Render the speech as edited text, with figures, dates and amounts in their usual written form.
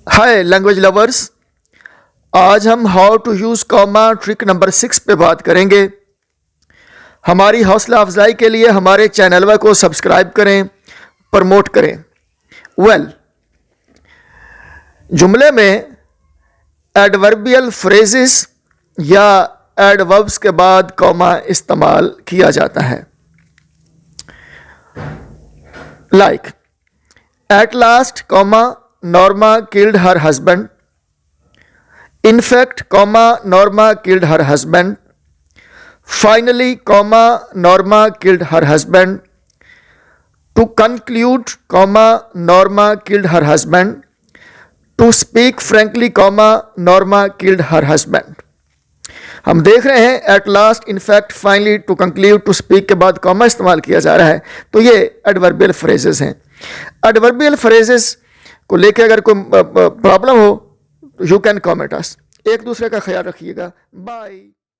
हाय language lovers, आज हम how to use comma trick number 6 पे बात करेंगे। हमारी हौसला अफजाई के लिए हमारे चैनल को सब्सक्राइब करें, प्रमोट करें। जुमले में एडवर्बियल फ्रेजेस या एडवर्ब्स के बाद कॉमा इस्तेमाल किया जाता है। Like at last comma Norma killed her husband. In fact, Norma killed her husband. Finally, Norma killed her husband. To conclude, Norma killed her husband. To speak frankly, Norma killed her husband. हम देख रहे हैं at last, in fact, finally, to conclude, to speak के बाद comma इस्तेमाल किया जा रहा है। तो ये एडवर्बियल फ्रेजेस हैं। एडवर्बियल फ्रेजेस को लेके अगर कोई प्रॉब्लम हो तो यू कैन कमेंट अस। एक दूसरे का ख्याल रखिएगा। बाय।